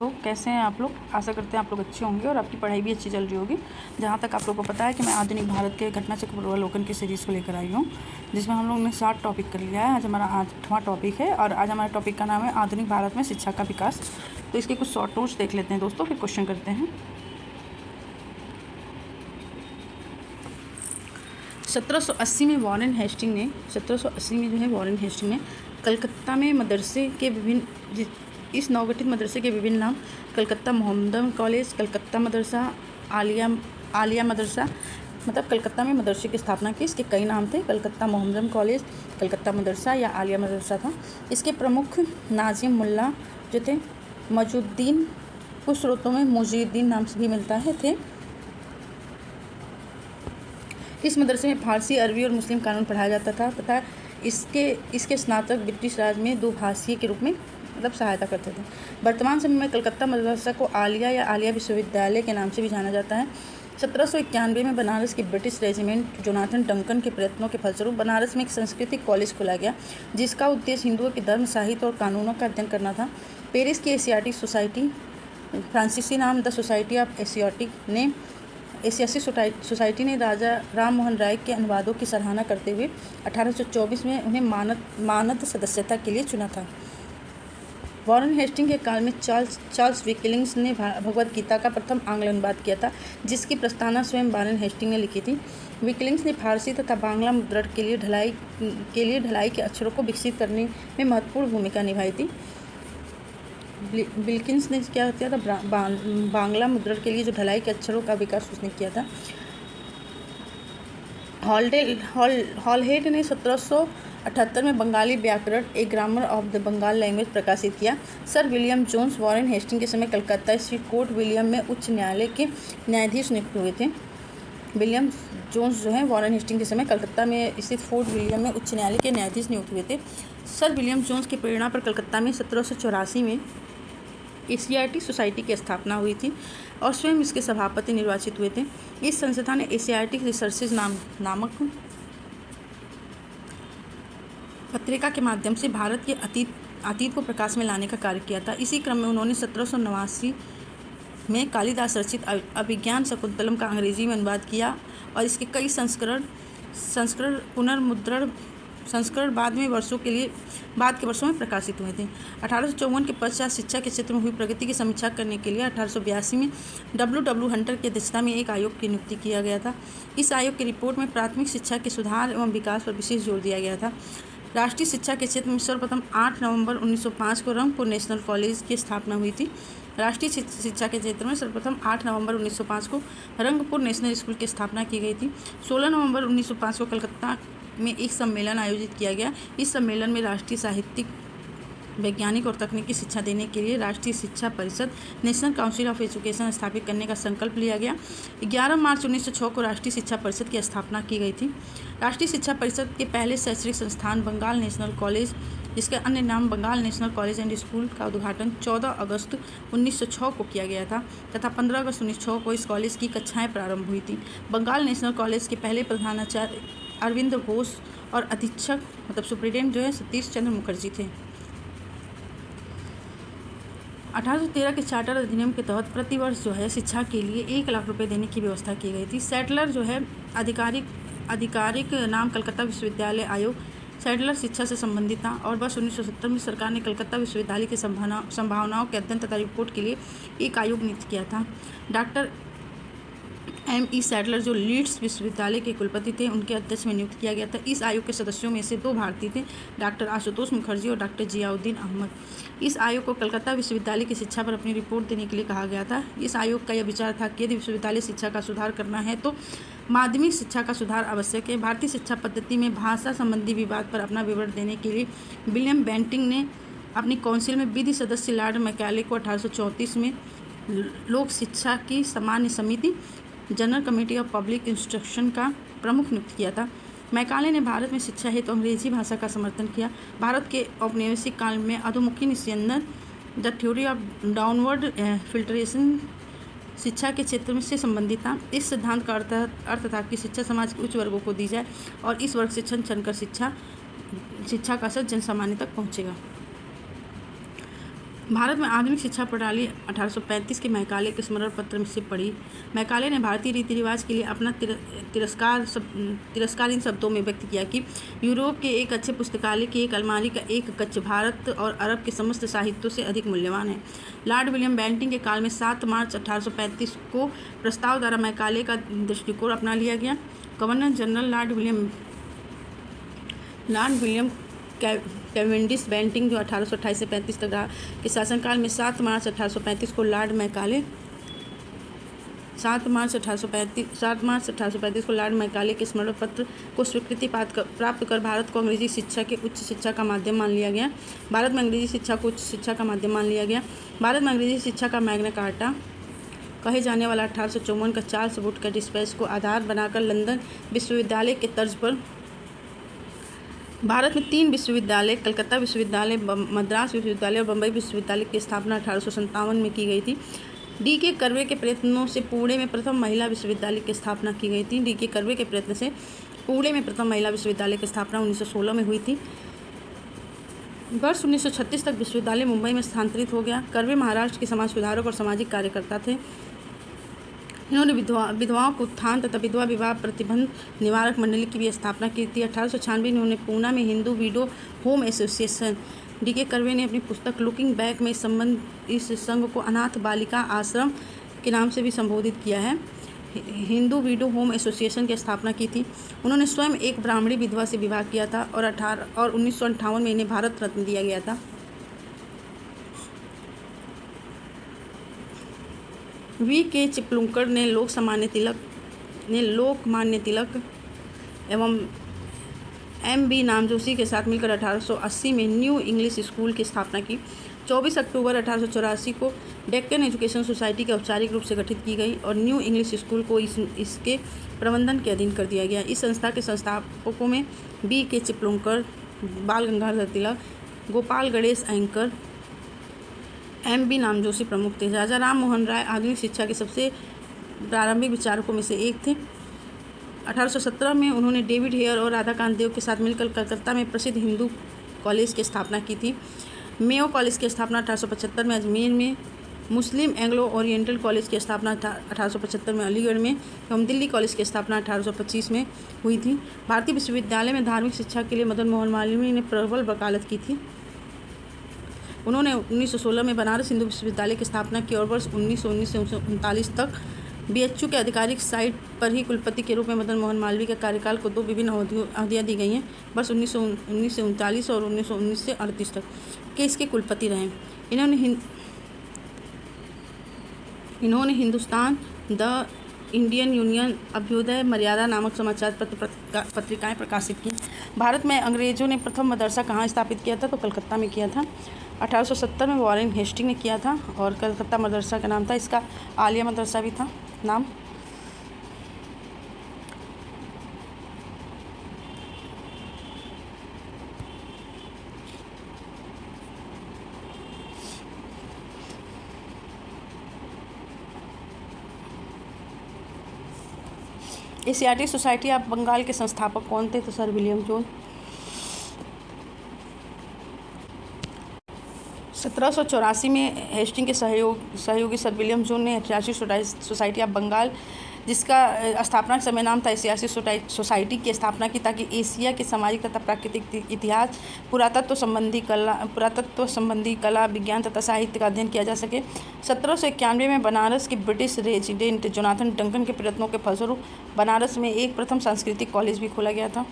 तो कैसे हैं आप लोग। आशा करते हैं आप लोग अच्छे होंगे और आपकी पढ़ाई भी अच्छी चल रही होगी। जहाँ तक आप लोगों को पता है कि मैं आधुनिक भारत के घटना चक्र पूर्वावलोकन की सीरीज़ को लेकर आई हूँ, जिसमें हम लोग ने 7 टॉपिक कर लिया है। आज हमारा 8वां टॉपिक है और आज हमारे टॉपिक का नाम है आधुनिक भारत में शिक्षा का विकास। तो इसके कुछ शॉर्ट नोट्स देख लेते हैं दोस्तों, फिर क्वेश्चन करते हैं। 1780 में वॉरेन हेस्टिंग ने 1780 में जो है वॉरेन हेस्टिंग ने कलकत्ता में मदरसे के विभिन्न इस नवगठित मदरसे के विभिन्न नाम कलकत्ता मोहम्मदन कॉलेज, कलकत्ता मदरसा, आलिया मदरसा, मतलब कलकत्ता में मदरसे की स्थापना की। इसके कई नाम थे, कलकत्ता मोहम्मदन कॉलेज, कलकत्ता मदरसा या आलिया मदरसा था। इसके प्रमुख नाजिम मुल्ला जो थे, मजुद्दीन, कुछ स्रोतों में मुजीद्दीन नाम से भी मिलता है, थे। इस मदरसे में फारसी, अरबी और मुस्लिम कानून पढ़ाया जाता था तथा इसके स्नातक ब्रिटिश राज में दो भाषीय के रूप में मतलब सहायता करते थे। वर्तमान समय में कलकत्ता मदरसा को आलिया या आलिया विश्वविद्यालय के नाम से भी जाना जाता है। 1791 में बनारस की ब्रिटिश रेजिमेंट जोनाथन डंकन के प्रयत्नों के फलस्वरूप बनारस में एक सांस्कृतिक कॉलेज खोला गया, जिसका उद्देश्य हिंदुओं के धर्म, साहित्य और कानूनों का अध्ययन करना था। पेरिस की एशियाटिक सोसाइटी, फ्रांसीसी नाम the society of Asiatic society ने राजा राम मोहन राय के अनुवादों की सराहना करते हुए 1824 में उन्हें मानद सदस्यता के लिए चुना था। वॉरेन हेस्टिंग के काल में चार्ल्स विकिलिंग्स ने भगवद गीता का प्रथम आंग्ल अनुवाद किया था, जिसकी प्रस्तावना स्वयं वॉरेन हेस्टिंग ने लिखी थी। विकिलिंग्स ने फारसी तथा बांग्ला मुद्रण के लिए ढलाई के अक्षरों को विकसित करने में महत्वपूर्ण भूमिका निभाई थी। विल्किंस ने क्या किया था, बांग्ला मुद्रण के लिए जो ढलाई के अक्षरों का विकास उसने किया था। हॉलहेड ने 1778 में बंगाली व्याकरण, a grammar of the Bengal language प्रकाशित किया। Sir William Jones Warren Hastings के समय कलकत्ता स्थित कोर्ट विलियम में उच्च न्यायालय के न्यायाधीश नियुक्त हुए थे। विलियम जोन्स जो हैं वॉरेन हेस्टिंग के समय कलकत्ता में स्थित फोर्ट विलियम में उच्च न्यायालय के न्यायाधीश नियुक्त हुए थे। सर विलियम जोन्स की प्रेरणा पर कलकत्ता में 1784 में एशियाटिक सोसाइटी की स्थापना हुई थी और स्वयं इसके सभापति निर्वाचित हुए थे। इस संस्था ने एशियाटिक रिसर्चेज नामक पत्रिका के माध्यम से भारत के अतीत को प्रकाश में लाने का कार्य किया था। इसी क्रम में उन्होंने 1789 में कालिदास रचित अभिज्ञान शकुंतलम का अंग्रेजी में अनुवाद किया और इसके कई संस्करण बाद के वर्षों में प्रकाशित हुए थे। 1854 के पश्चात शिक्षा के क्षेत्र में हुई प्रगति की समीक्षा करने के लिए 1882 में W. हंटर की अध्यक्षता में एक आयोग की नियुक्ति किया गया था। इस आयोग की रिपोर्ट में प्राथमिक शिक्षा के सुधार एवं विकास पर विशेष जोर दिया गया था। राष्ट्रीय शिक्षा के क्षेत्र में सर्वप्रथम 8 नवंबर 1905 को रंगपुर नेशनल कॉलेज की स्थापना हुई थी। राष्ट्रीय शिक्षा के क्षेत्र में सर्वप्रथम 8 नवंबर 1905 को रंगपुर नेशनल स्कूल की स्थापना की गई थी। 16 नवंबर 1905 को कलकत्ता में एक सम्मेलन आयोजित किया गया। इस सम्मेलन में राष्ट्रीय साहित्यिक, वैज्ञानिक और तकनीकी शिक्षा देने के लिए राष्ट्रीय शिक्षा परिषद नेशनल काउंसिल ऑफ एजुकेशन स्थापित करने का संकल्प लिया गया। 11 मार्च 1906 को राष्ट्रीय शिक्षा परिषद की स्थापना की गई थी। राष्ट्रीय शिक्षा परिषद के पहले शैक्षणिक संस्थान बंगाल नेशनल कॉलेज, जिसका अन्य नाम Bengal National College and School, का उद्घाटन 14 अगस्त 1906 को किया गया था तथा 15 अगस्त 1906 को इस कॉलेज की कक्षाएं प्रारंभ हुई थी। बंगाल नेशनल कॉलेज के पहले प्रधानाचार्य अरविंद घोष और अधीक्षक मतलब सुप्रिटेंडेंट जो है सतीश चंद्र मुखर्जी थे। 1813 के चार्टर अधिनियम के तहत प्रतिवर्ष जो है शिक्षा के लिए 1 लाख रुपए देने की व्यवस्था की गई थी। सैटलर जो है आधिकारिक नाम कलकत्ता विश्वविद्यालय आयोग सैटलर शिक्षा से संबंधित था और वर्ष 1970 में सरकार ने कलकत्ता विश्वविद्यालय की संभावनाओं के अध्ययन तथा रिपोर्ट के लिए एक आयोग नियुक्त किया था। Doctor M.E. सैटलर जो लीड्स विश्वविद्यालय के कुलपति थे, उनके अध्यक्ष में नियुक्त किया गया था। इस आयोग के सदस्यों में से 2 भारतीय थे, डॉक्टर आशुतोष मुखर्जी और डॉक्टर जियाउद्दीन अहमद। इस आयोग को कलकत्ता विश्वविद्यालय की शिक्षा पर अपनी रिपोर्ट देने के लिए कहा गया था। इस आयोग का यह विचार था कि यदि विश्वविद्यालय शिक्षा का सुधार करना है तो माध्यमिक शिक्षा का सुधार आवश्यक है। भारतीय शिक्षा पद्धति में भाषा संबंधी विवाद पर अपना विवरण देने के लिए विलियम बेंटिंग ने अपनी काउंसिल में विधि सदस्य लॉर्ड मैकाले को 1834 में लोक शिक्षा की सामान्य समिति general committee of public instruction का प्रमुख नियुक्त किया था। मैकाले ने भारत में शिक्षा हेतु अंग्रेजी भाषा का समर्थन किया। भारत के औपनिवेशिक काल में अधोमुखी निस्यंदन, the theory of downward filtration शिक्षा के क्षेत्र में से संबंधित था। इस सिद्धांत का अर्थ था कि शिक्षा समाज के उच्च वर्गों को दी जाए और इस वर्ग से छन छन कर शिक्षा का असर जनसामान्य तक पहुँचेगा। भारत में आधुनिक शिक्षा प्रणाली 1835 के मैकाले के स्मरण पत्र से पढ़ी। मैकाले ने भारतीय रीति रिवाज के लिए अपना तिरस्कार इन शब्दों में व्यक्त किया कि यूरोप के एक अच्छे पुस्तकालय की एक अलमारी का एक कक्ष भारत और अरब के समस्त साहित्यों से अधिक मूल्यवान है। लॉर्ड विलियम बेंटिंग के काल में 7 मार्च 1835 को प्रस्ताव द्वारा मैकाले का दृष्टिकोण अपना लिया गया। Governor general Lord William Cavendish Bentinck जो 1828 से 35 तक रहा के शासनकाल में 7 मार्च 1835 को लॉर्ड मैकाले के स्मरण पत्र को स्वीकृति प्राप्त कर भारत को अंग्रेजी शिक्षा के उच्च शिक्षा का माध्यम मान लिया गया। भारत में अंग्रेजी शिक्षा को उच्च शिक्षा का माध्यम मान लिया गया। भारत में अंग्रेजी शिक्षा का मैग्ना कार्टा कहे जाने वाला 1854 का चार्ल्स वुडकट स्पेस को आधार बनाकर लंदन विश्वविद्यालय के तर्ज पर भारत में 3 विश्वविद्यालय कलकत्ता विश्वविद्यालय, मद्रास विश्वविद्यालय और बम्बई विश्वविद्यालय की स्थापना 1857 में की गई थी। D.K. कर्वे के प्रयत्नों से पुणे में प्रथम महिला विश्वविद्यालय की स्थापना की गई थी। D.K. कर्वे के प्रयत्न से पुणे में प्रथम महिला विश्वविद्यालय की स्थापना 1916 में हुई थी। वर्ष 1936 तक विश्वविद्यालय मुंबई में स्थानांतरित हो गया। कर्वे महाराष्ट्र के समाज सुधारक और सामाजिक कार्यकर्ता थे। इन्होंने विधवाओं के उत्थान तथा विधवा विवाह प्रतिबंध निवारक मंडली की भी स्थापना की थी। 1896 में उन्होंने पूना में Hindu window home association D.K. Curve ने अपनी पुस्तक लुकिंग बैक में इस संघ को अनाथ बालिका आश्रम के नाम से भी संबोधित किया है। हिंदू विडो होम एसोसिएशन की स्थापना की थी। उन्होंने स्वयं एक ब्राह्मणी विधवा से विवाह किया था और 1958 में इन्हें भारत रत्न दिया गया था। V.K. चिपलुंकर ने लोकमान्य तिलक एवं M.B. नामजोशी के साथ मिलकर 1880 में न्यू इंग्लिश स्कूल की स्थापना की। 24 अक्टूबर 1884 को डेक्कन एजुकेशन सोसाइटी की औपचारिक रूप से गठित की गई और न्यू इंग्लिश स्कूल को इसके प्रबंधन के अधीन कर दिया गया। इस संस्था के संस्थापकों में B.K. चिपलुंकर, बाल गंगाधर तिलक, गोपाल गणेश अयंकर, M.B. नामजोशी प्रमुख थे। राजा राम मोहन राय आधुनिक शिक्षा के सबसे प्रारंभिक विचारकों में से एक थे। 1817 में उन्होंने डेविड हेयर और राधाकांत देव के साथ मिलकर कलकत्ता में प्रसिद्ध हिंदू कॉलेज की स्थापना की थी। मेयो कॉलेज की स्थापना 1875 में अजमेर में, मुस्लिम एंग्लो ओरिएंटल कॉलेज की स्थापना 1875 में अलीगढ़ में एवं दिल्ली कॉलेज की स्थापना 1825 में हुई थी। भारतीय विश्वविद्यालय में धार्मिक शिक्षा के लिए मदन मोहन मालवीय ने प्रबल वकालत की थी। उन्होंने 1916 में बनारस हिंदू विश्वविद्यालय की स्थापना की और वर्ष 1919 से 1939 तक BHU के आधिकारिक साइट पर ही कुलपति के रूप में मदन मोहन मालवीय के कार्यकाल को 2 विभिन्न अवधियाँ दी गई हैं। वर्ष 1919 से 39 और 1919 से 38 तक के इसके कुलपति रहे। इन्होंने Hindustan, The Indian Union, Abhyudaya, Maryada नामक समाचार पत्रिकाएं प्रकाशित की। भारत में अंग्रेजों ने प्रथम मदरसा कहाँ स्थापित किया था? तो कलकत्ता में किया था। 1870 में वॉरेन हेस्टिंग ने किया था और कलकत्ता मदरसा का नाम था। इसका आलिया मदरसा भी था नाम। एशियाटिक सोसाइटी ऑफ बंगाल के संस्थापक कौन थे? तो सर विलियम जोन्स। 1784 में हेस्टिंग के सहयोगी सर विलियम जोन ने एशियाटिक सोसाइटी ऑफ बंगाल, जिसका स्थापना समय नाम था एशियाटिक सोसाइटी, की स्थापना की ताकि एशिया के सामाजिक तथा प्राकृतिक इतिहास, पुरातत्व संबंधी कला, विज्ञान तथा साहित्य का अध्ययन किया जा सके। 1791 में बनारस के ब्रिटिश रेजिडेंट जोनाथन डंकन के प्रयत्नों के फलस्वरूप बनारस में एक प्रथम सांस्कृतिक कॉलेज भी खोला गया था।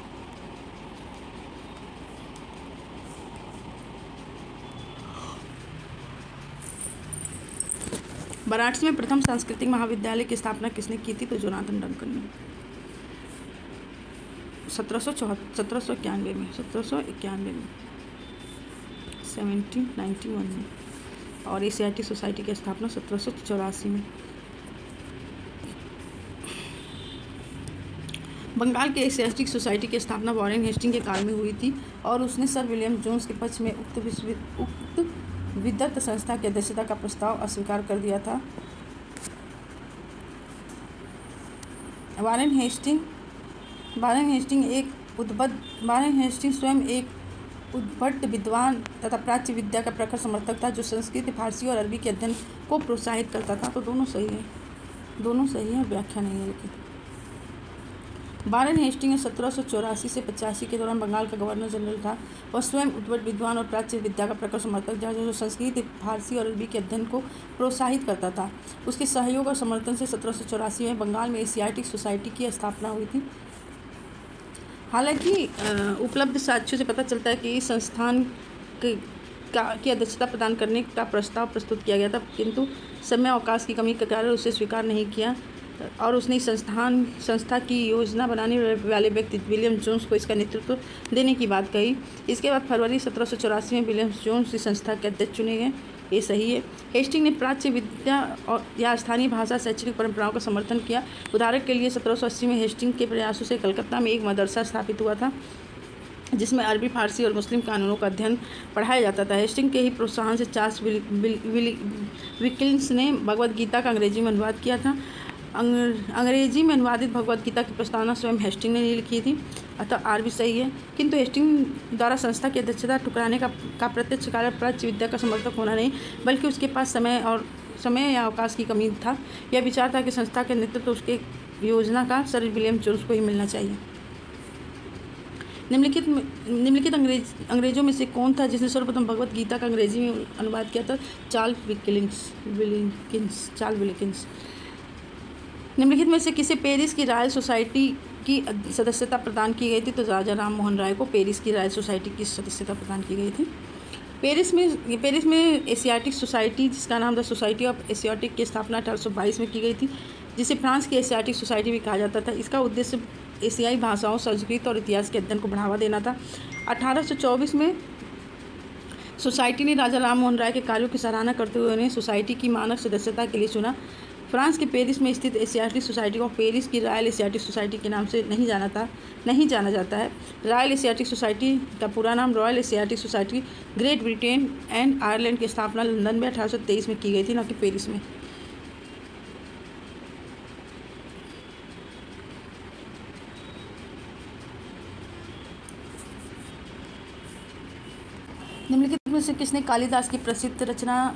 वाराणसी में प्रथम सांस्कृतिक महाविद्यालय की स्थापना किसने की थी? तो जोनाथन डंकन ने 1791 में 1791 में, और एशियाटिक सोसाइटी की स्थापना 1784 में। बंगाल के एशियाटिक सोसाइटी की स्थापना वॉरेन हेस्टिंग के काल में हुई थी और उसने सर विलियम जोन्स के पक्ष में उक्त विद्वत संस्था की अध्यक्षता का प्रस्ताव अस्वीकार कर दिया था। वारेन हेस्टिंग स्वयं एक उद्भट विद्वान तथा प्राच्य विद्या का प्रखर समर्थक था, जो संस्कृत, फारसी और अरबी के अध्ययन को प्रोत्साहित करता था। तो दोनों सही है, व्याख्या नहीं है। लेकिन वारेन हेस्टिंग्स 1784 से 85 के दौरान बंगाल का गवर्नर जनरल था। वह स्वयं उद्भट विद्वान और प्राच्य विद्या का प्रखर समर्थक था, जो संस्कृत, फारसी और अरबी के अध्ययन को प्रोत्साहित करता था। उसके सहयोग और समर्थन से 1784 में बंगाल में एशियाटिक सोसाइटी की स्थापना हुई थी। हालांकि उपलब्ध साक्ष्यों से पता चलता है कि इस संस्थान की अध्यक्षता प्रदान करने का प्रस्ताव प्रस्तुत किया गया था, किंतु समय अवकाश की कमी के कारण उसे स्वीकार नहीं किया और उसने संस्था की योजना बनाने वाले व्यक्ति विलियम जोन्स को इसका नेतृत्व देने की बात कही। इसके बाद फरवरी 1784 में विलियम जोन्स इस संस्था के अध्यक्ष चुने गए। ये सही है। हेस्टिंग ने प्राच्य विद्या और या स्थानीय भाषा शैक्षणिक परंपराओं का समर्थन किया। उदाहरण के लिए 1780 में हेस्टिंग के प्रयासों से कलकत्ता में एक मदरसा स्थापित हुआ था, जिसमें अरबी, फारसी और मुस्लिम कानूनों का अध्ययन पढ़ाया जाता था। हेस्टिंग के ही प्रोत्साहन से चार्ल्स विकिंस ने भगवद गीता का अंग्रेजी में अनुवाद किया था। अंग्रेजी में अनुवादित भगवद गीता की प्रस्तावना स्वयं हेस्टिंग ने लिखी थी, अतः आर भी सही है। किंतु हेस्टिंग द्वारा संस्था की अध्यक्षता ठुकराने का प्रत्यक्ष कारण प्राच्य विद्या का समर्थक होना नहीं, बल्कि उसके पास समय या अवकाश की कमी था। यह विचार था कि संस्था के नेतृत्व उसके योजना का सर विलियम जोन्स को ही मिलना चाहिए। निम्नलिखित अंग्रेजों में से कौन था जिसने सर्वप्रथम भगवद गीता का अंग्रेजी में अनुवाद किया था? Charles Wilkins. निम्नलिखित में से किसे पेरिस की रॉयल सोसाइटी की सदस्यता प्रदान की गई थी? तो राजा राम मोहन राय को पेरिस की रॉयल सोसाइटी की सदस्यता प्रदान की गई थी। पेरिस में एशियाटिक सोसाइटी, जिसका नाम द सोसाइटी ऑफ एशियाटिक, की स्थापना 1822 में की गई थी, जिसे फ्रांस की एशियाटिक सोसाइटी भी कहा जाता था। इसका उद्देश्य एशियाई भाषाओं, संस्कृत और इतिहास के अध्ययन को बढ़ावा देना था। 1824 में सोसाइटी ने राजा राम मोहन राय के कार्यों की सराहना करते हुए उन्हें सोसाइटी की मानक सदस्यता के लिए चुना। फ्रांस के पेरिस में स्थित एशियाटिक सोसाइटी को पेरिस की रॉयल एशियाटिक सोसाइटी के नाम से नहीं जाना जाता है। रॉयल एशियाटिक सोसाइटी का पूरा नाम royal Asiatic society great Britain and Ireland की स्थापना लंदन में 1823 में की गई थी, न कि पेरिस में। निम्नलिखित में से किसने कालिदास की प्रसिद्ध रचना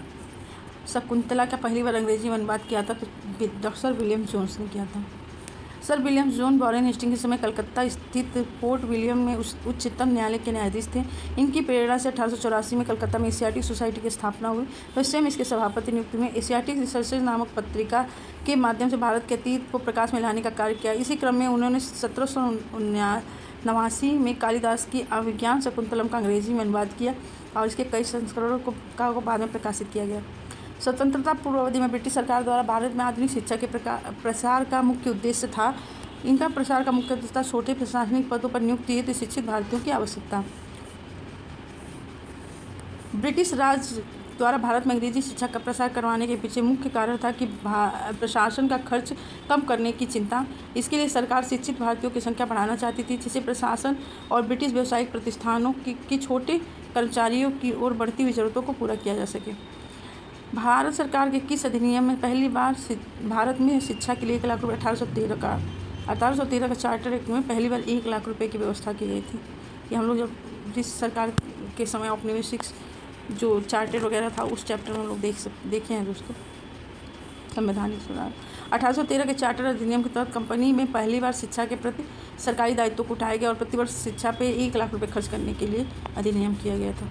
शकुंतला का पहली बार अंग्रेजी में अनुवाद किया था? तो सर विलियम जोन्स ने किया था। Sir William Jones Warren Hastings के समय कलकत्ता स्थित फोर्ट विलियम में उच्चतम न्यायालय के न्यायाधीश थे। इनकी प्रेरणा से 1884 में कलकत्ता में एशियाटिक सोसाइटी की स्थापना हुई। वह स्वयं इसके सभापति नियुक्त हुए। एशियाटिक रिसर्चेज नामक पत्रिका के माध्यम से भारत के अतीत को प्रकाश में लाने का कार्य किया। इसी क्रम में उन्होंने 1789 में कालिदास की अभिज्ञान शकुंतलम का अंग्रेजी में अनुवाद किया और इसके कई संस्करणों को बाद में प्रकाशित किया गया। स्वतंत्रता पूर्व अवधि में ब्रिटिश सरकार द्वारा भारत में आधुनिक शिक्षा के प्रसार का मुख्य उद्देश्य था। इनका प्रसार का मुख्य उद्देश्य था छोटे प्रशासनिक पदों पर नियुक्त हेतु शिक्षित भारतीयों की आवश्यकता। ब्रिटिश राज द्वारा भारत में अंग्रेजी शिक्षा का प्रसार करवाने के पीछे मुख्य कारण था कि प्रशासन का खर्च कम करने की चिंता। इसके लिए सरकार शिक्षित भारतीयों की संख्या बढ़ाना चाहती थी, जिससे प्रशासन और ब्रिटिश व्यावसायिक प्रतिष्ठानों की छोटे कर्मचारियों की ओर बढ़ती हुई जरूरतों को पूरा किया जा सके। भारत सरकार के किस अधिनियम में पहली बार भारत में शिक्षा के लिए 1 लाख रुपये 1813 का चार्टर एक्ट में पहली बार 1 लाख रुपये की व्यवस्था की गई थी? ये हम लोग जब ब्रिटिश सरकार के समय औपनिवेशिक जो चार्टर वगैरह था उस चैप्टर में हम लोग देखे हैं दोस्तों। संवैधानिक सुधार 1813 के चार्टर अधिनियम के तहत कंपनी में पहली बार शिक्षा के प्रति सरकारी दायित्व को उठाया गया और प्रतिवर्ष शिक्षा पे 1 लाख रुपये खर्च करने के लिए अधिनियम किया गया था।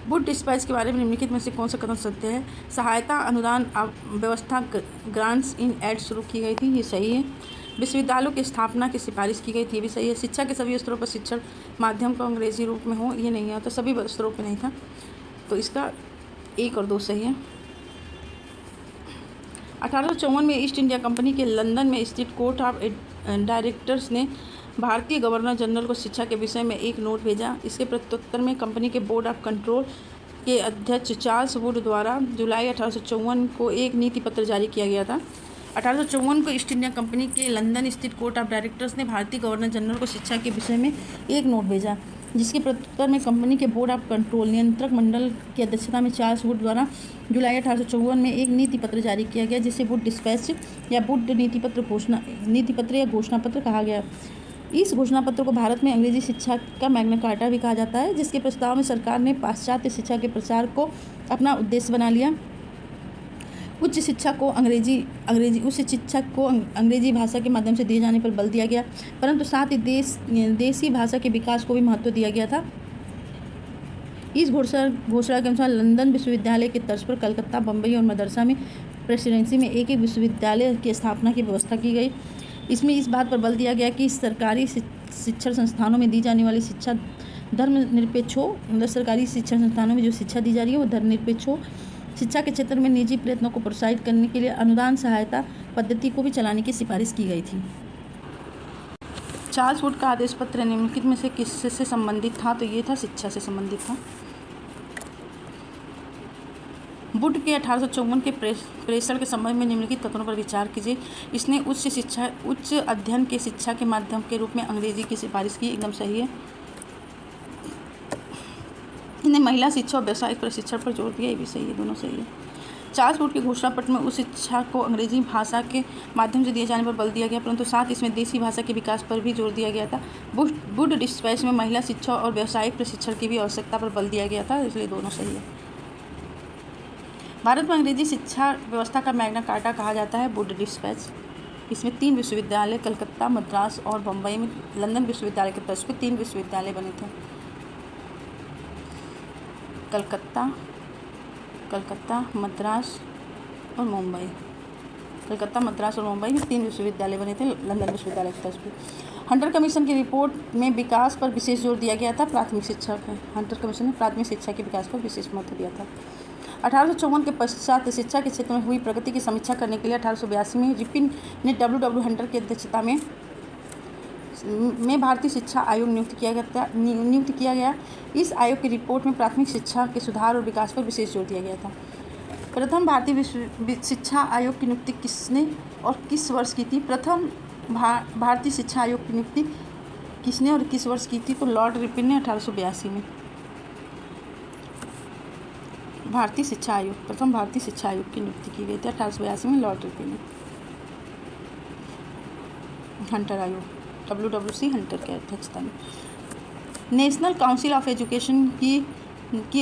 वुड डिस्पैच के बारे में निम्नलिखित में से कौन सा कथन सत्य है? सहायता अनुदान व्यवस्था ग्रांट्स इन एड शुरू की गई थी, ये सही है। विश्वविद्यालयों की स्थापना की सिफारिश की गई थी, ये भी सही है। शिक्षा के सभी स्तरों पर शिक्षण माध्यम का अंग्रेजी रूप में हो, ये नहीं है, तो सभी स्तरों पर नहीं था, तो इसका 1 और 2 सही है। 1854 में ईस्ट इंडिया कंपनी के लंदन में स्थित कोर्ट ऑफ डायरेक्टर्स ने भारतीय गवर्नर जनरल को शिक्षा के विषय में एक नोट भेजा। इसके प्रत्युत्तर में कंपनी के बोर्ड ऑफ कंट्रोल के अध्यक्ष चार्ल्स वुड द्वारा जुलाई 1854 को एक नीति पत्र जारी किया गया था। 1854 को ईस्ट इंडिया कंपनी के लंदन स्थित कोर्ट ऑफ डायरेक्टर्स ने भारतीय गवर्नर जनरल को शिक्षा के विषय में एक नोट भेजा, जिसके प्रत्युत्तर में कंपनी के बोर्ड ऑफ कंट्रोल नियंत्रक मंडल की अध्यक्षता में चार्ल्स वुड द्वारा जुलाई 1854 में एक नीति पत्र जारी किया गया, जिसे वुड डिस्पैच या वुड नीति पत्र या घोषणा पत्र कहा गया। इस घोषणा पत्र को भारत में अंग्रेजी शिक्षा का मैग्ना कार्टा भी कहा जाता है, जिसके प्रस्ताव में सरकार ने पाश्चात्य शिक्षा के प्रचार को अपना उद्देश्य बना लिया। उच्च शिक्षा को अंग्रेजी भाषा के माध्यम से दिए जाने पर बल दिया गया, परंतु साथ ही देसी भाषा के विकास को भी महत्व दिया गया था। इस घोषणा के अनुसार लंदन विश्वविद्यालय की तर्ज पर कलकत्ता, बम्बई और मदरसा में प्रेसिडेंसी में एक विश्वविद्यालय की स्थापना की व्यवस्था की गई। इसमें इस बात पर बल दिया गया कि सरकारी शिक्षण संस्थानों में दी जाने वाली शिक्षा धर्मनिरपेक्ष हो। सरकारी शिक्षण संस्थानों में जो शिक्षा दी जा रही है वो धर्मनिरपेक्ष हो। शिक्षा के क्षेत्र में निजी प्रयत्नों को प्रोत्साहित करने के लिए अनुदान सहायता पद्धति को भी चलाने की सिफारिश की गई थी। चार्ल्स वुड का आदेश पत्र निम्नलिखित में से किससे संबंधित था? तो ये था शिक्षा से संबंधित था। वुड के 1854 के प्रेषण के संबंध में निम्नलिखित कथनों पर विचार कीजिए। इसने उच्च अध्ययन के शिक्षा के माध्यम के रूप में अंग्रेजी की सिफारिश की, एकदम सही है। इसने महिला शिक्षा और व्यावसायिक प्रशिक्षण पर जोर दिया, ये भी सही है, दोनों सही है। चार्ल्स वुड के घोषणा पत्र में उस शिक्षा को अंग्रेजी भाषा के माध्यम से दिए जाने पर बल दिया गया, परंतु साथ इसमें देसी भाषा के विकास पर भी जोर दिया गया था। वुड डिस्पैच में महिला शिक्षा और व्यावसायिक प्रशिक्षण की भी आवश्यकता पर बल दिया गया था, इसलिए दोनों सही है। भारत में अंग्रेजी शिक्षा व्यवस्था का मैग्ना कार्टा कहा जाता है वुड डिस्पैच। इसमें 3 विश्वविद्यालय कलकत्ता, मद्रास और बम्बई में लंदन विश्वविद्यालय के तर्ज पर 3 विश्वविद्यालय बने थे। कलकत्ता, मद्रास और मुंबई। कलकत्ता, मद्रास और मुंबई में 3 विश्वविद्यालय बने थे लंदन विश्वविद्यालय के तर्ज पर। हंटर कमीशन की रिपोर्ट में विकास पर विशेष जोर दिया गया था। प्राथमिक शिक्षा पे हंटर कमीशन ने प्राथमिक शिक्षा के विकास पर विशेष महत्व दिया था। 1854 के पश्चात शिक्षा के क्षेत्र में हुई प्रगति की समीक्षा करने के लिए 1882 में रिपिन ने W. हंटर की अध्यक्षता में भारतीय शिक्षा आयोग नियुक्त किया गया। इस आयोग की रिपोर्ट में प्राथमिक शिक्षा के सुधार और विकास पर विशेष जोर दिया गया था। प्रथम भारतीय शिक्षा आयोग की नियुक्ति किसने और किस वर्ष की थी? प्रथम भारतीय शिक्षा आयोग की नियुक्ति किसने और किस वर्ष की थी? तो लॉर्ड रिपिन ने 1882 में। प्रथम भारतीय शिक्षा आयोग की नियुक्ति की गई थी 1882 में लॉर्ड रिपिन ने। हंटर आयोग WWC हंटर के अध्यक्षता में। नेशनल काउंसिल ऑफ एजुकेशन की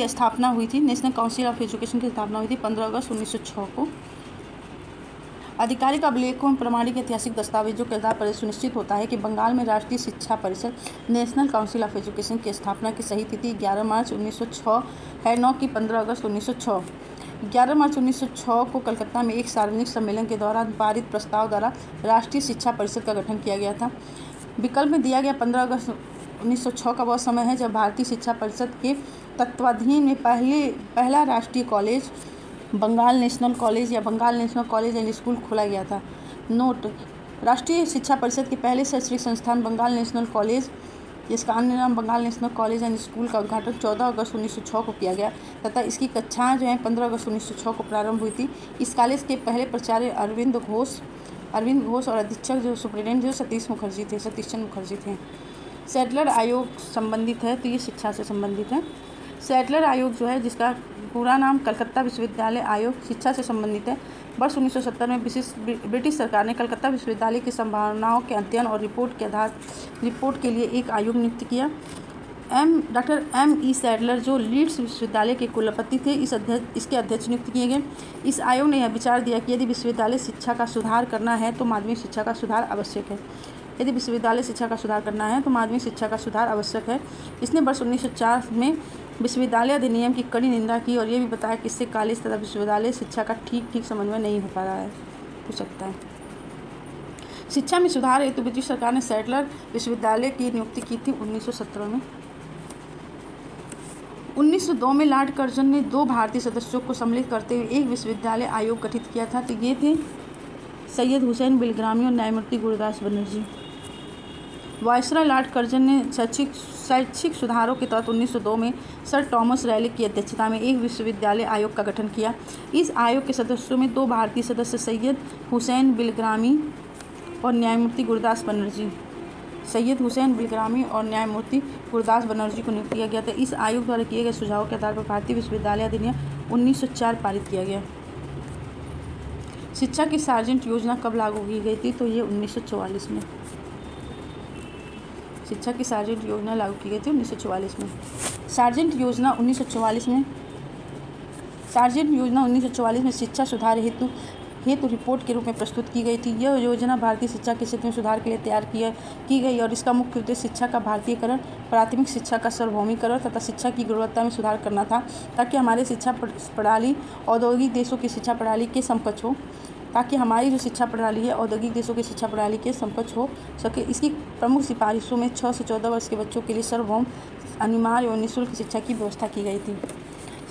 स्थापना हुई थी। नेशनल काउंसिल ऑफ एजुकेशन की स्थापना हुई थी 15 अगस्त 1906 को। आधिकारिक अभिलेखों में प्रमाणिक ऐतिहासिक दस्तावेजों के आधार पर सुनिश्चित होता है कि बंगाल में राष्ट्रीय शिक्षा परिषद नेशनल काउंसिल ऑफ एजुकेशन की स्थापना की सही तिथि 11 मार्च 1906 है, न कि 15 अगस्त 1906। 11 मार्च 1906 को कलकत्ता में एक सार्वजनिक सम्मेलन के दौरान पारित प्रस्ताव द्वारा राष्ट्रीय शिक्षा परिषद का गठन किया गया था। विकल्प में दिया गया 15 अगस्त 1906 का वह समय है जब भारतीय शिक्षा परिषद के तत्वाधीन में पहला राष्ट्रीय कॉलेज बंगाल नेशनल कॉलेज या Bengal National College and School खोला गया था। नोट: राष्ट्रीय शिक्षा परिषद के पहले शैक्षणिक संस्थान बंगाल नेशनल कॉलेज, जिसका अन्य नाम Bengal National College and School का उद्घाटन 14 अगस्त 1906 को किया गया तथा इसकी कक्षाएं जो हैं 15 अगस्त 1906 को प्रारंभ हुई थी। इस कॉलेज के पहले प्राचार्य अरविंद घोष और अधीक्षक जो सुप्रिटेंडेंट जो सतीश चंद्र मुखर्जी थे। सैटलर आयोग संबंधित है, तो ये शिक्षा से संबंधित है। सैटलर आयोग जो है, जिसका पूरा नाम कलकत्ता विश्वविद्यालय आयोग, शिक्षा से संबंधित है। वर्ष 1970 में ब्रिटिश सरकार ने कलकत्ता विश्वविद्यालय की संभावनाओं के अध्ययन और रिपोर्ट के लिए एक आयोग नियुक्त किया। Doctor M.E. सैटलर जो लीड्स विश्वविद्यालय के कुलपति थे, इसके अध्यक्ष नियुक्त किए गए। इस आयोग ने यह विचार दिया कि यदि विश्वविद्यालय शिक्षा का सुधार करना है तो माध्यमिक शिक्षा का सुधार आवश्यक है। इसने वर्ष 1904 में विश्वविद्यालय अधिनियम की कड़ी निंदा की और ये भी बताया कि इससे कॉलेज तथा विश्वविद्यालय शिक्षा का ठीक समन्वय नहीं हो पा रहा है, हो सकता है। शिक्षा में सुधार हेतु ब्रिटिश सरकार ने सैटलर विश्वविद्यालय की नियुक्ति की थी 1917 में। 1902 में लॉर्ड कर्जन ने 2 भारतीय सदस्यों को सम्मिलित करते हुए एक विश्वविद्यालय आयोग गठित किया था, तो ये थे सैयद हुसैन बिलग्रामी और न्यायमूर्ति Gurudas Banerjee. Viceroy Lord Curzon ने शैक्षिक सुधारों के तहत 1902 में सर टॉमस रैले की अध्यक्षता में एक विश्वविद्यालय आयोग का गठन किया। इस आयोग के सदस्यों में 2 भारतीय सदस्य सैयद हुसैन बिलग्रामी और न्यायमूर्ति गुरुदास बनर्जी को नियुक्त किया गया था। इस आयोग द्वारा किए गए सुझावों के आधार पर भारतीय विश्वविद्यालय अधिनियम 1904 पारित किया गया। शिक्षा की सार्जेंट योजना कब लागू की गई थी? तो ये 1944 में। शिक्षा की सार्जेंट योजना लागू की गई थी 1944 में। सार्जेंट योजना 1944 में शिक्षा सुधार हेतु रिपोर्ट के रूप में प्रस्तुत की गई थी। यह योजना भारतीय शिक्षा के क्षेत्र में सुधार के लिए तैयार की गई और इसका मुख्य उद्देश्य शिक्षा का भारतीयकरण, प्राथमिक शिक्षा का सार्वभौमिकरण तथा शिक्षा की गुणवत्ता में सुधार करना था, ताकि हमारी शिक्षा प्रणाली औद्योगिक देशों की शिक्षा प्रणाली के समकक्ष हो सके। इसकी प्रमुख सिफारिशों में 6 से 14 वर्ष के बच्चों के लिए सार्वभौम, अनिवार्य और निःशुल्क शिक्षा की व्यवस्था की गई थी।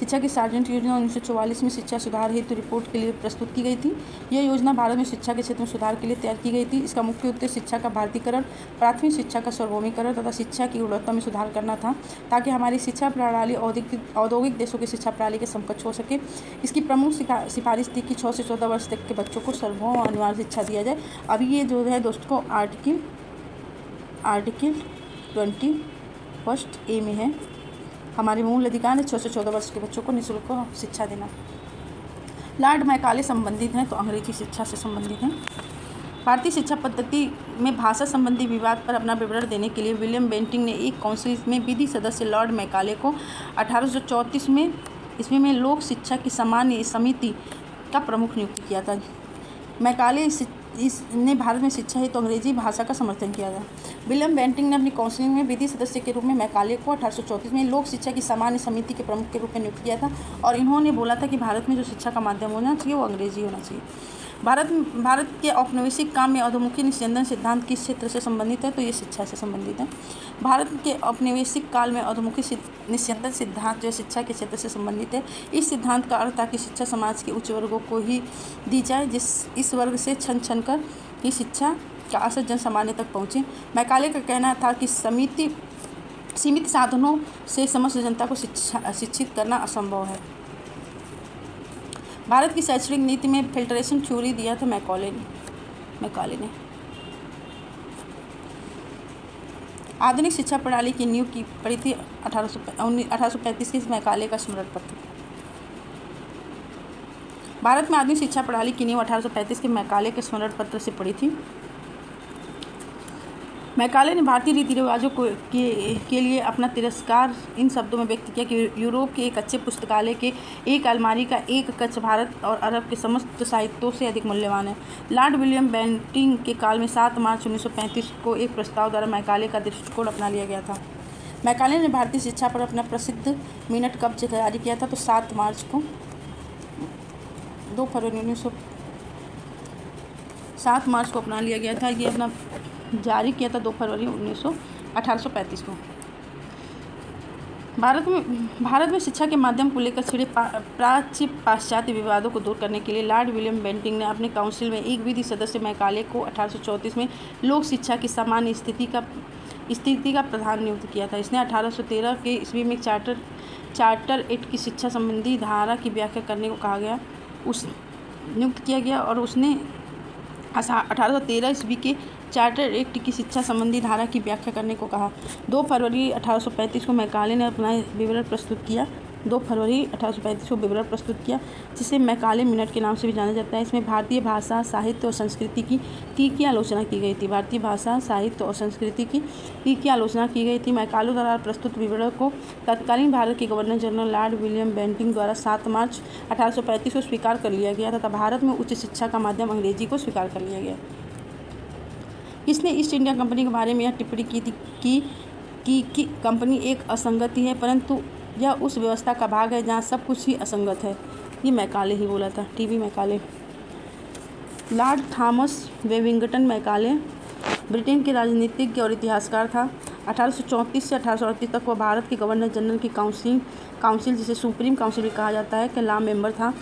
शिक्षा की सार्जेंट योजना 1944 में शिक्षा सुधार हेतु रिपोर्ट के लिए प्रस्तुत की गई थी। यह योजना भारत में शिक्षा के क्षेत्र में सुधार के लिए तैयार की गई थी। इसका मुख्य उद्देश्य शिक्षा का भारतीयकरण, प्राथमिक शिक्षा का सार्वभौमिकरण तथा शिक्षा की गुणवत्ता में सुधार करना था, ताकि हमारी शिक्षा प्रणाली औद्योगिक देशों की शिक्षा प्रणाली के समकक्ष हो सके। इसकी प्रमुख सिफारिश थी कि 6 से 14 वर्ष तक के बच्चों को सार्वभौम और अनिवार्य शिक्षा दिया जाए। अभी ये जो है दोस्तों आर्टिकल 21 में है। हमारे मूल अधिकार है 6 से 14 वर्ष के बच्चों को निःशुल्क शिक्षा देना। लॉर्ड मैकाले संबंधित हैं तो अंग्रेजी शिक्षा से संबंधित हैं। भारतीय शिक्षा पद्धति में भाषा संबंधी विवाद पर अपना विवरण देने के लिए विलियम बेंटिंक ने एक काउंसिल में विधि सदस्य लॉर्ड मैकाले को 1834 में ईस्वी में लोक शिक्षा की सामान्य समिति का प्रमुख नियुक्त किया था। मैकाले ने भारत में शिक्षा हेतु अंग्रेजी भाषा का समर्थन किया था। विलियम बेंटिंक ने अपनी काउंसिल में विधि सदस्य के रूप में मैकाले को 1834 में लोक शिक्षा की सामान्य समिति के प्रमुख के रूप में नियुक्त किया था और इन्होंने बोला था कि भारत में जो शिक्षा का माध्यम होना चाहिए वो अंग्रेजी होना चाहिए। भारत के औपनिवेशिक काम में अधोमुखी निस्यंदन सिद्धांत किस क्षेत्र से संबंधित है तो ये शिक्षा से संबंधित है। भारत के औपनिवेशिक काल में अधोमुखी निस्यंदन सिद्धांत जो शिक्षा के क्षेत्र से संबंधित है। इस सिद्धांत का अर्थ था कि शिक्षा समाज के उच्च वर्गों को ही दी जाए, इस वर्ग से छन कर ही शिक्षा का असर जन सामान्य तक पहुँचे। मैकाले का कहना था कि सीमित साधनों से समस्त जनता को शिक्षित करना असंभव है। भारत की शैक्षणिक नीति में फिल्ट्रेशन थ्योरी दिया था मैकाले ने। आधुनिक शिक्षा प्रणाली की नींव की पड़ी थी 1835 के मैकाले का स्मरण पत्र। भारत में आधुनिक शिक्षा प्रणाली की नींव 1835 के मैकाले के स्मरण पत्र से पड़ी थी। मैकाले ने भारतीय रीति रिवाजों के लिए अपना तिरस्कार इन शब्दों में व्यक्त किया कि यूरोप के एक अच्छे पुस्तकालय के एक अलमारी का एक कक्ष भारत और अरब के समस्त साहित्यों से अधिक मूल्यवान है। लॉर्ड विलियम बेंटिंक के काल में 7 मार्च 1935 को एक प्रस्ताव द्वारा मैकाले का दृष्टिकोण अपना लिया गया था। मैकाले ने भारतीय शिक्षा पर अपना प्रसिद्ध मिनट कब जारी किया था तो 7 मार्च को 7 मार्च को अपना लिया गया था। ये अपना जारी किया था 2 फरवरी 1835 को। भारत में शिक्षा के माध्यम को लेकर छिड़े पाश्चात्य विवादों को दूर करने के लिए लॉर्ड विलियम बेंटिंक ने अपने काउंसिल में एक विधि सदस्य मैकाले को 1834 में लोक शिक्षा की सामान्य स्थिति का प्रधान नियुक्त किया था। इसने 1813 के ईस्वी में चार्टर एक्ट की शिक्षा संबंधी धारा की व्याख्या करने को नियुक्त किया गया और उसने 1813 ईस्वी के चार्टर एक्ट की शिक्षा संबंधी धारा की व्याख्या करने को कहा। 2 फरवरी 1835 को मैकाले ने अपना विवरण प्रस्तुत किया। 2 फरवरी 1835 को विवरण प्रस्तुत किया जिसे मैकाले मिनट के नाम से भी जाना जाता है। इसमें भारतीय भाषा, साहित्य और संस्कृति की तीखी आलोचना की गई थी। भारतीय भाषा, साहित्य और संस्कृति की तीखी आलोचना की गई थी। मैकाले द्वारा प्रस्तुत विवरण को तत्कालीन भारत के governor general Lord William Bentinck द्वारा 7 मार्च 1835 को स्वीकार कर लिया गया तथा भारत में उच्च शिक्षा का माध्यम अंग्रेजी को स्वीकार कर लिया गया। इसने ईस्ट इंडिया कंपनी के बारे में यह टिप्पणी की थी कि कंपनी एक असंगति है, परंतु यह उस व्यवस्था का भाग है जहाँ सब कुछ ही असंगत है। ये मैकाले ही बोला था, TB Macaulay. Lord Thomas Wellington Macaulay Britain के राजनीतिज्ञ और इतिहासकार था। 1834 से 1838 तक वह भारत के गवर्नर जनरल की काउंसिल जिसे सुप्रीम काउंसिल भी कहा जाता है के लाम मेंबर था।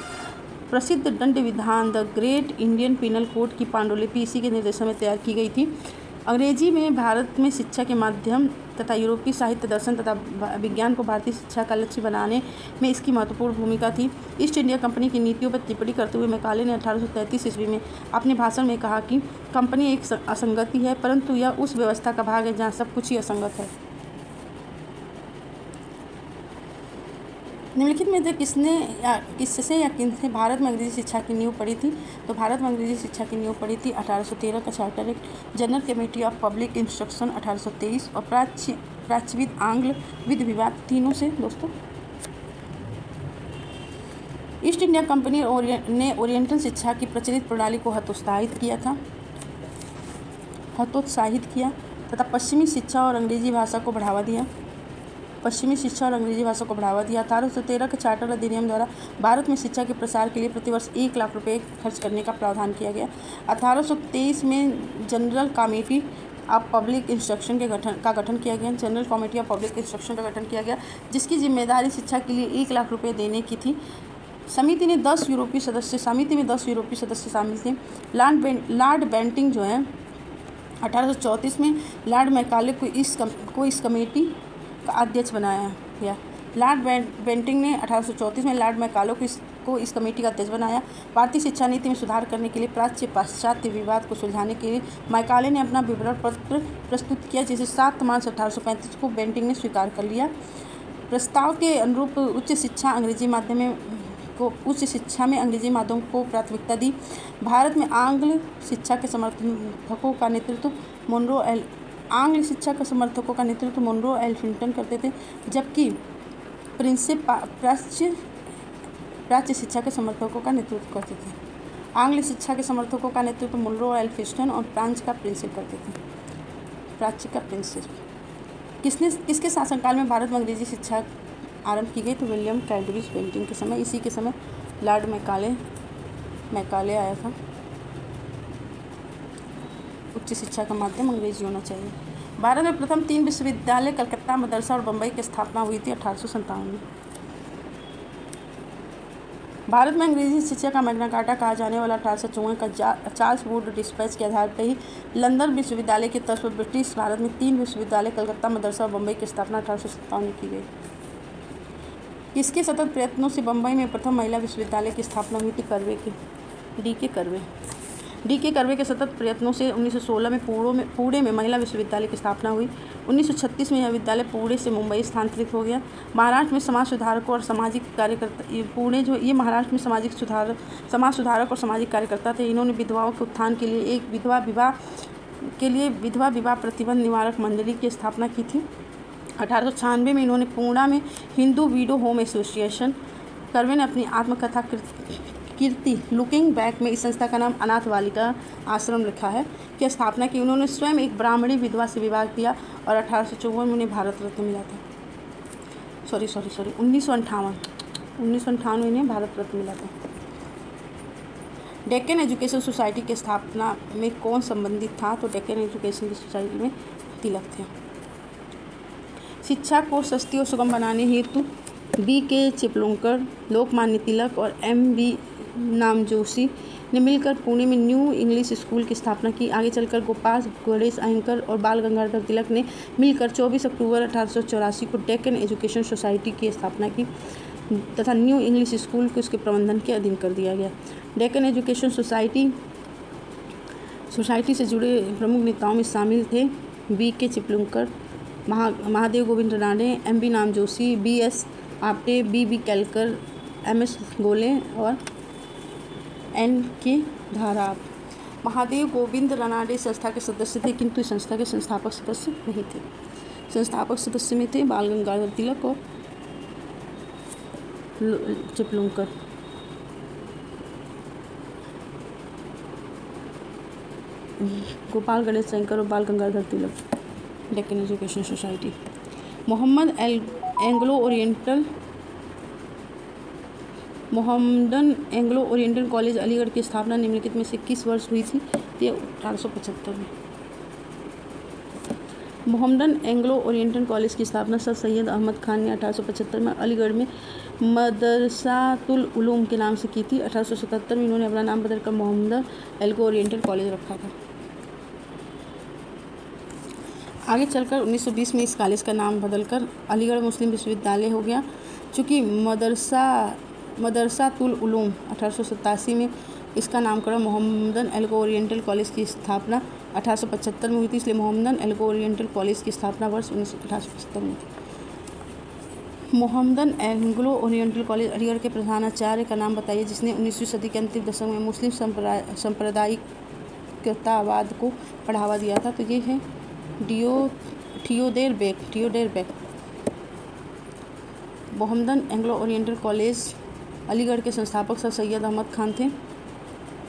प्रसिद्ध दंड विधान the great Indian penal code की पांडुलिपि इसी के निर्देशन में तैयार की गई थी। अंग्रेजी में भारत में शिक्षा के माध्यम तथा यूरोपीय साहित्य, दर्शन तथा विज्ञान को भारतीय शिक्षा का लक्ष्य बनाने में इसकी महत्वपूर्ण भूमिका थी। ईस्ट इंडिया कंपनी की नीतियों पर टिप्पणी करते हुए मैकाले ने 1833 ईस्वी में अपने भाषण में कहा कि कंपनी एक असंगति है, परंतु यह उस व्यवस्था का भाग है जहाँ सब कुछ ही असंगत है। निम्नलिखित में से किससे या किनसे भारत में अंग्रेजी शिक्षा की नींव पड़ी थी? तो भारत में अंग्रेजी शिक्षा की नींव पड़ी थी 1813 का charter act, general committee of public instruction 1823 और प्राच्यविद आंग्ल विधि विवाद, तीनों से दोस्तों। ईस्ट इंडिया कंपनी ने ओरिएंटल शिक्षा की प्रचलित प्रणाली को हतोत्साहित किया तथा पश्चिमी शिक्षा और अंग्रेजी भाषा को बढ़ावा दिया। 1813 के चार्टर अधिनियम द्वारा भारत में शिक्षा के प्रसार के लिए प्रतिवर्ष 1 लाख रुपये खर्च करने का प्रावधान किया गया। 1823 में general committee of public instruction का गठन किया गया, जिसकी जिम्मेदारी शिक्षा के लिए 1 लाख रुपये देने की थी। समिति में 10 यूरोपीय सदस्य शामिल थे। लॉर्ड बेंटिंग जो है 1834 में लॉर्ड मैकाले को इस कमेटी का अध्यक्ष बनाया गया। लॉर्ड बेंटिंग ने 1834 में लॉर्ड मैकाले को इस कमेटी का अध्यक्ष बनाया। भारतीय शिक्षा नीति में सुधार करने के लिए प्राच्य पाश्चात्य विवाद को सुलझाने के लिए मैकाले ने अपना विवरण पत्र प्रस्तुत किया, जिसे 7 मार्च 1835 को बेंटिंग ने स्वीकार कर लिया। प्रस्ताव के अनुरूप उच्च शिक्षा में अंग्रेजी माध्यम को प्राथमिकता दी। भारत में आंग्ल शिक्षा के समर्थकों का नेतृत्व मोनरो एल्फिंगटन करते थे, जबकि प्रिंसेप प्राच्य शिक्षा के समर्थकों का नेतृत्व करते थे। आंग्ल शिक्षा के समर्थकों का नेतृत्व मोनरो एल्फिंगटन और प्राच्य का प्रिंसेप। किसके शासनकाल में भारत में अंग्रेजी शिक्षा आरंभ की गई? तो विलियम कैडबरी बेंटिंग के समय। इसी के समय लॉर्ड मैकाले आया था। उच्च शिक्षा का माध्यम अंग्रेजी होना चाहिए। भारत में प्रथम 3 विश्वविद्यालय कलकत्ता, मदरसा और बम्बई की स्थापना हुई थी 1857 में। भारत में अंग्रेजी शिक्षा का मैग्ना कार्टा कहा जाने वाला 1854 का चार्ल्स वुड डिस्पैच के आधार पर ही लंदन विश्वविद्यालय की तर्ज पर ब्रिटिश भारत में 3 विश्वविद्यालय कलकत्ता, मदरसा और बम्बई की स्थापना 1857 में की गई। किसके सतत प्रयत्नों से बम्बई में प्रथम महिला विश्वविद्यालय की स्थापना हुई थी? डी के कर्वे के सतत प्रयत्नों से 1916 में पुणे में महिला विश्वविद्यालय की स्थापना हुई। 1936 में यह विद्यालय पुणे से मुंबई स्थानांतरित हो गया। महाराष्ट्र में समाज सुधारक और सामाजिक कार्यकर्ता थे। इन्होंने विधवाओं के उत्थान के लिए एक विधवा विवाह प्रतिबंध निवारक मंडली की स्थापना की थी। 1896 में इन्होंने पूना में Hindu widow home association. Curve ने अपनी आत्मकथा कीर्ति लुकिंग बैक में इस संस्था का नाम अनाथ बालिका आश्रम लिखा है की स्थापना की। उन्होंने स्वयं एक ब्राह्मणी विधवा से विवाह किया और 1854 में उन्हें भारत रत्न मिला था। 1958 में इन्हें भारत रत्न मिला था। डेक्कन एजुकेशन सोसाइटी की स्थापना में कौन संबंधित था? तो डेक्कन एजुकेशन सोसाइटी में तिलक थे। शिक्षा को सस्ती और सुगम बनाने हेतु B.K. चिपलूणकर, लोकमान्य तिलक और M.B. नामजोशी ने मिलकर पुणे में न्यू इंग्लिश स्कूल की स्थापना की। आगे चलकर गोपाल गणेश अयंगर और बाल गंगाधर तिलक ने मिलकर 24 अक्टूबर 1884 को डेक्कन एजुकेशन सोसाइटी की स्थापना की तथा न्यू इंग्लिश स्कूल को उसके प्रबंधन के अधीन कर दिया गया। डेक्कन एजुकेशन सोसाइटी से जुड़े प्रमुख नेताओं में शामिल थे B.K. Chiplunkar, Mahadev Govind Rane, M.B. Namjoshi, B.S. Apte, B.B. Kelkar, M.S. गोले और N.K. धाराप। महादेव गोविंद रानाडे संस्था के सदस्य थे, किंतु इस संस्था के संस्थापक सदस्य नहीं थे। संस्थापक सदस्य में थे बाल गंगाधर तिलक और चिपलूणकर। गोपाल गणेश अयंगर और Bal Gangadhar Tilak. Deccan education society. Mohammedan Anglo Oriental college Aligarh की स्थापना निम्नलिखित में से किस वर्ष हुई थी? ये 1875 में। मोहम्मदन एंग्लो ओरिएंटल कॉलेज की स्थापना सर सैयद अहमद खान ने 1875 में अलीगढ़ में मदरसातुल उलूम के नाम से की थी। 1877 में इन्होंने अपना नाम बदलकर मोहम्मदन एंग्लो ओरिएंटल कॉलेज रखा था। आगे चलकर 1920 में इस कॉलेज का नाम बदलकर अलीगढ़ मुस्लिम विश्वविद्यालय हो गया। चूँकि मदरसातुल उलूम 1887 में इसका नामकरण मोहम्मदन एंग्लो ओरिएंटल कॉलेज की स्थापना 1875 में हुई थी, इसलिए मोहम्मदन एंग्लो ओरिएंटल कॉलेज की स्थापना वर्ष 1875 में थी। Mohammedan Anglo Oriental college Aligarh के प्रधानाचार्य का नाम बताइए जिसने 19वीं सदी के अंतिम दशक में मुस्लिम सांप्रदायिकतावाद को बढ़ावा दिया था। तो ये है Theodore Beck. Mohammedan Anglo Oriental college Aligarh के संस्थापक सर सैयद अहमद खान थे।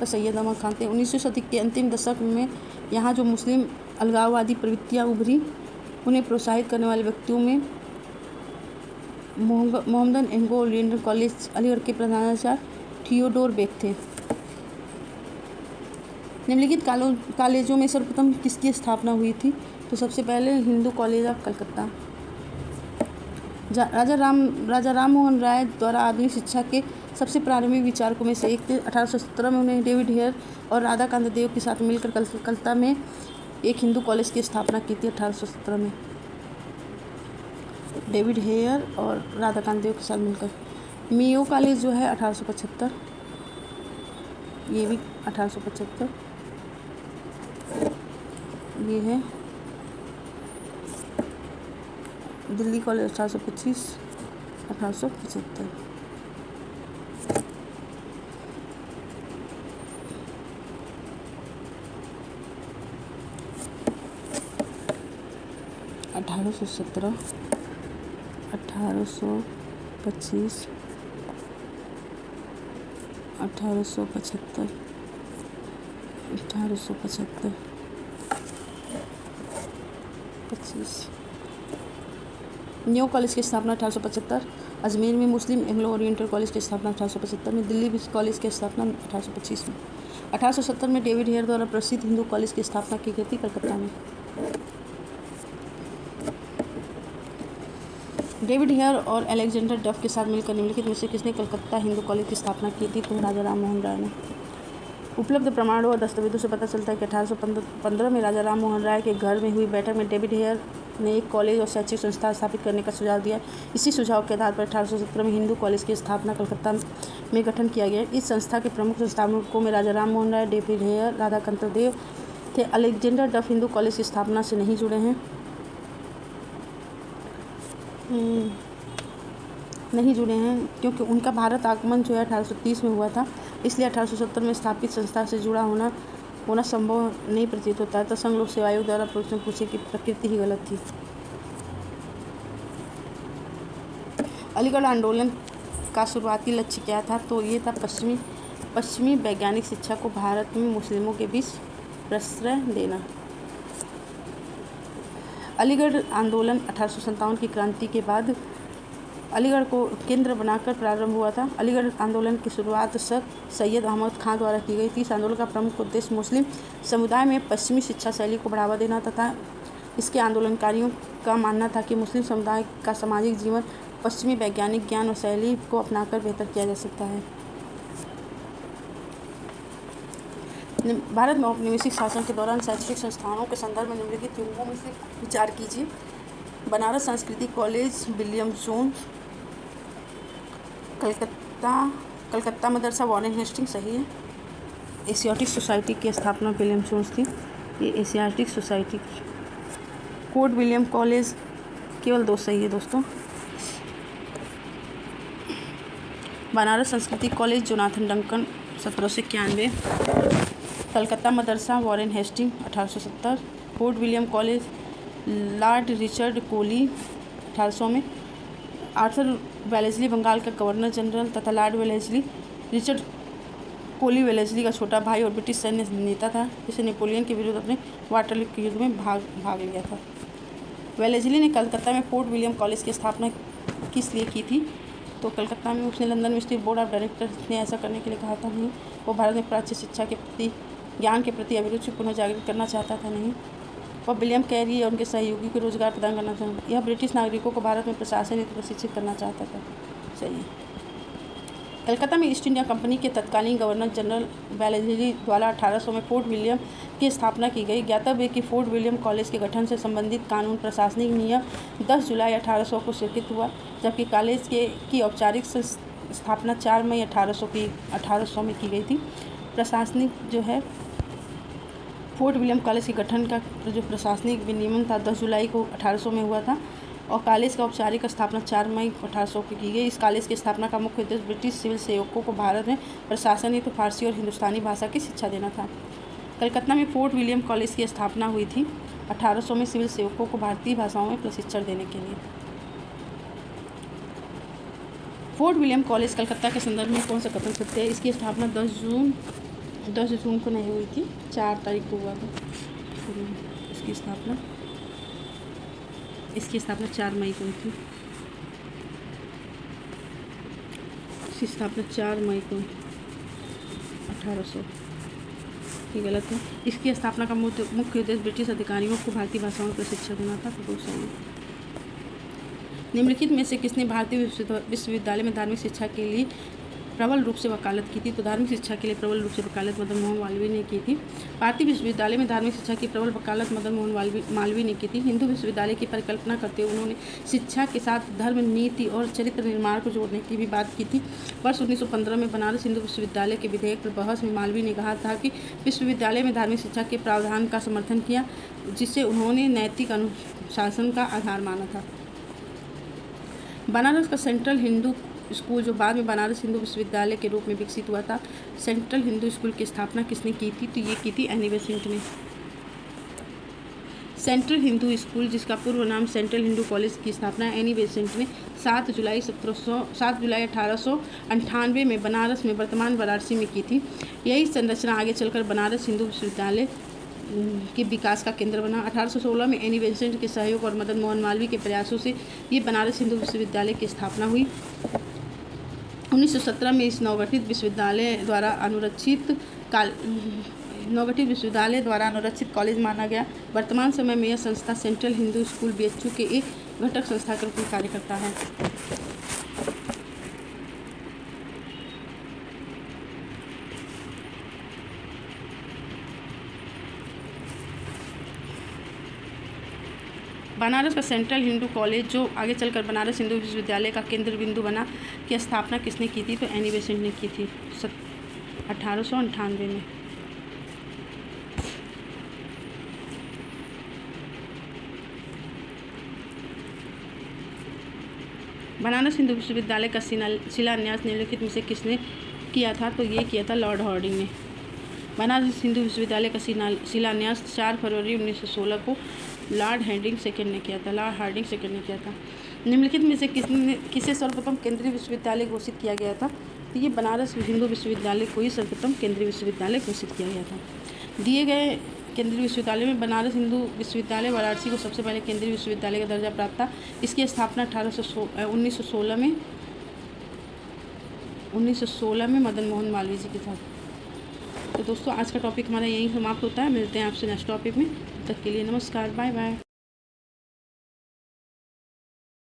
19वीं सदी के अंतिम दशक में यहाँ जो मुस्लिम अलगाववादी प्रवृत्तियाँ उभरी उन्हें प्रोत्साहित करने वाले व्यक्तियों में Mohammedan Anglo Oriental college Aligarh के प्रधानाचार्य थियोडोर बेक थे। निम्नलिखित कॉलेजों में सर्वप्रथम किसकी स्थापना हुई थी? तो सबसे पहले हिंदू कॉलेज ऑफ कलकत्ता। राजा राम मोहन राय द्वारा आधुनिक शिक्षा के सबसे प्रारंभिक विचारकों में से एक थे। 1817 में उन्होंने डेविड हेयर और राधाकांत देव के साथ मिलकर कलकत्ता में एक हिंदू कॉलेज की स्थापना की थी। 1817 में डेविड हेयर और राधाकांत देव के साथ मिलकर। मेयो कॉलेज जो है 1875, ये भी 1875। ये है दिल्ली कॉलेज 1825, 1875। अठारह सौ 1825, 1875, 1875, 25। न्यू कॉलेज की स्थापना 1875। अजमेर में मुस्लिम एंग्लो ओरिएंटल कॉलेज की स्थापना 1875 में। दिल्ली कॉलेज की स्थापना 1825 में। 1870 में डेविड हेयर द्वारा प्रसिद्ध हिंदू कॉलेज की स्थापना की गई थी कलकत्ता में। डेविड हेयर और अलेक्जेंडर डफ के साथ मिलकर निम्नलिखित में से किसने कलकत्ता हिंदू कॉलेज की स्थापना की थी? तो राजा राम मोहन राय ने। उपलब्ध प्रमाणों और दस्तावेजों से पता चलता है कि 1815 में राजा राम मोहन राय के घर में हुई बैठक में डेविड हेयर ने एक कॉलेज और शैक्षिक संस्था स्थापित करने का सुझाव दिया। इसी सुझाव के आधार पर 1817 में हिंदू कॉलेज की स्थापना कलकत्ता में गठन किया गया। इस संस्था के प्रमुख संस्थापकों में राजा राम मोहन राय, डेविड हेयर, राधाकांत देव थे। अलेक्जेंडर डफ हिंदू कॉलेज की स्थापना से नहीं जुड़े हैं, क्योंकि उनका भारत आगमन जो है 1830 में हुआ था, इसलिए 1870 में स्थापित संस्था से जुड़ा होना संभव नहीं प्रतीत होता है। तो संघ लोक सेवा आयोग द्वारा प्रश्न पूछे कि प्रकृति ही गलत थी। अलीगढ़ आंदोलन का शुरुआती लक्ष्य क्या था? तो ये था पश्चिमी वैज्ञानिक शिक्षा को भारत में मुस्लिमों के बीच प्रश्रय देना। अलीगढ़ आंदोलन 1857 की क्रांति के बाद अलीगढ़ को केंद्र बनाकर प्रारंभ हुआ था। अलीगढ़ आंदोलन की शुरुआत सर सैयद अहमद खान द्वारा की गई थी। इस आंदोलन का प्रमुख उद्देश्य मुस्लिम समुदाय में पश्चिमी शिक्षा शैली को बढ़ावा देना तथा इसके आंदोलनकारियों का मानना था कि मुस्लिम समुदाय का सामाजिक जीवन पश्चिमी वैज्ञानिक ज्ञान और शैली को अपनाकर बेहतर किया जा सकता है। भारत में औपनिवेशिक शासन के दौरान शैक्षणिक संस्थानों के संदर्भ में निम्नलिखित युगों में से विचार कीजिए। Banaras Sanskrit college, William Jones, Calcutta Madrasa, Warren Hastings सही है। एशियाटिक सोसाइटी की स्थापना विलियम जोन्स थी। ये Asiatic society. Fort William college, केवल 2 सही है दोस्तों। Banaras Sanskrit college, Jonathan Duncan 1791। Calcutta Madrasa, Warren Hastings 1870। Fort William college, lord Richard Colley 1800 में। आर्थर वेलेस्ली बंगाल का गवर्नर जनरल तथा lord Wellesley Richard Colley Wellesley का छोटा भाई और ब्रिटिश सैन्य नेता था, जिसे नेपोलियन के विरुद्ध अपने वाटरलू के युद्ध में भाग लिया था। वेलेस्ली ने कलकत्ता में फोर्ट विलियम कॉलेज की स्थापना किस लिए की थी? तो कलकत्ता में उसने लंदन में स्थित बोर्ड ऑफ डायरेक्टर्स ने ऐसा करने के लिए कहा था। नहीं, वो भारत में प्राच्य शिक्षा के प्रति, ज्ञान के प्रति अभिरुचि पुनः जागृत करना चाहता था। नहीं, और विलियम कैरी और उनके सहयोगी को रोजगार प्रदान करना चाहता। यह ब्रिटिश नागरिकों को भारत में प्रशासन नीति प्रशिक्षित करना चाहता था। सही है। कलकत्ता में ईस्ट इंडिया कंपनी के तत्कालीन गवर्नर जनरल वेलेस्ली द्वारा 1800 में फोर्ट विलियम की स्थापना की गई। ज्ञातव्य है कि फोर्ट विलियम कॉलेज के गठन से संबंधित कानून प्रशासनिक नियम 10 जुलाई 1800 को स्वीकृत हुआ, जबकि कॉलेज की औपचारिक स्थापना 4 मई 1800 में की गई थी। प्रशासनिक जो है फोर्ट विलियम कॉलेज के गठन का जो प्रशासनिक विनियमन था 10 जुलाई को 1800 में हुआ था। और कॉलेज का औपचारिक स्थापना 4 मई 1800 को की गई। इस कॉलेज की स्थापना का मुख्य उद्देश्य ब्रिटिश सिविल सेवकों को भारत में प्रशासन हेतु फारसी और हिंदुस्तानी भाषा की शिक्षा देना था। कलकत्ता में फोर्ट विलियम कॉलेज की स्थापना हुई थी 1800 में सिविल सेवकों को भारतीय भाषाओं में प्रशिक्षण देने के लिए। फोर्ट विलियम कॉलेज कलकत्ता के संदर्भ में कौन सा कथन सत्य है? इसकी स्थापना 10 जून को नहीं हुई थी, 4 तारीख को हुआ था। इसकी स्थापना 4 मई को हुई थी। इसकी स्थापना 4 मई को 1800, ये गलत है। इसकी स्थापना का मुख्य उद्देश्य ब्रिटिश अधिकारियों को भारतीय भाषाओं में प्रशिक्षण देना था। तो सही है। निम्नलिखित में से किसने भारतीय विश्वविद्यालय में धार्मिक शिक्षा के लिए प्रबल रूप से वकालत की थी? तो धार्मिक शिक्षा के लिए प्रबल रूप से वकालत मदन मोहन मालवीय ने की थी। भारतीय विश्वविद्यालय में धार्मिक शिक्षा की प्रबल वकालत मदन मोहन मालवीय ने की थी। हिंदू विश्वविद्यालय की परिकल्पना करते हुए उन्होंने शिक्षा के साथ धर्म, नीति और चरित्र निर्माण को जोड़ने की भी बात की थी। वर्ष 1915 में बनारस हिंदू विश्वविद्यालय के विधेयक पर बहस में मालवीय ने कहा था कि विश्वविद्यालय में धार्मिक शिक्षा के प्रावधान का समर्थन किया, जिसे उन्होंने नैतिक अनुशासन का आधार माना था। बनारस का सेंट्रल हिंदू स्कूल, जो बाद में बनारस हिंदू विश्वविद्यालय के रूप में विकसित हुआ था, सेंट्रल हिंदू स्कूल की स्थापना किसने की थी? तो ये की थी एनी बेसेंट ने। सेंट्रल हिंदू स्कूल, जिसका पूर्व नाम सेंट्रल हिंदू कॉलेज, की स्थापना एनी बेसेंट ने 7 जुलाई 1898 में बनारस में वर्तमान वाराणसी में की थी। यही संरचना आगे चलकर बनारस हिंदू विश्वविद्यालय के विकास का केंद्र बना। 1816 में एनी बेसेंट के सहयोग और मदन मोहन मालवीय के प्रयासों से ये बनारस हिंदू विश्वविद्यालय की स्थापना हुई। 1917 में इस नवगठित विश्वविद्यालय द्वारा अनुरक्षित कॉलेज माना गया। वर्तमान समय में यह संस्था सेंट्रल हिंदू स्कूल BHU के एक घटक संस्था के रूप में कार्य करता है। बनारस का सेंट्रल हिंदू कॉलेज, जो आगे चलकर बनारस हिंदू विश्वविद्यालय का केंद्र बिंदु बना, की स्थापना किसने की थी? तो एनी बेसेंट ने की थी 1898 में। बनारस हिंदू विश्वविद्यालय का शिलान्यास निम्नलिखित में से किसने किया था? तो ये किया था लॉर्ड हार्डिंग ने। बनारस हिंदू विश्वविद्यालय का शिलान्यास 4 फरवरी 1916 को लॉर्ड हार्डिंग सेकंड ने किया था। निम्नलिखित में से किसे सर्वप्रथम केंद्रीय विश्वविद्यालय घोषित किया गया था? तो ये बनारस हिंदू विश्वविद्यालय को ही सर्वप्रथम केंद्रीय विश्वविद्यालय घोषित किया गया था। दिए गए केंद्रीय विश्वविद्यालय में बनारस हिंदू विश्वविद्यालय वाराणसी को सबसे पहले केंद्रीय विश्वविद्यालय का दर्जा प्राप्त था। इसकी स्थापना 1916 में मदन मोहन मालवीय जी के साथ। तो दोस्तों, आज का टॉपिक हमारा यहीं समाप्त होता है। मिलते हैं आपसे नेक्स्ट टॉपिक में। तब तक के लिए नमस्कार, बाय बाय।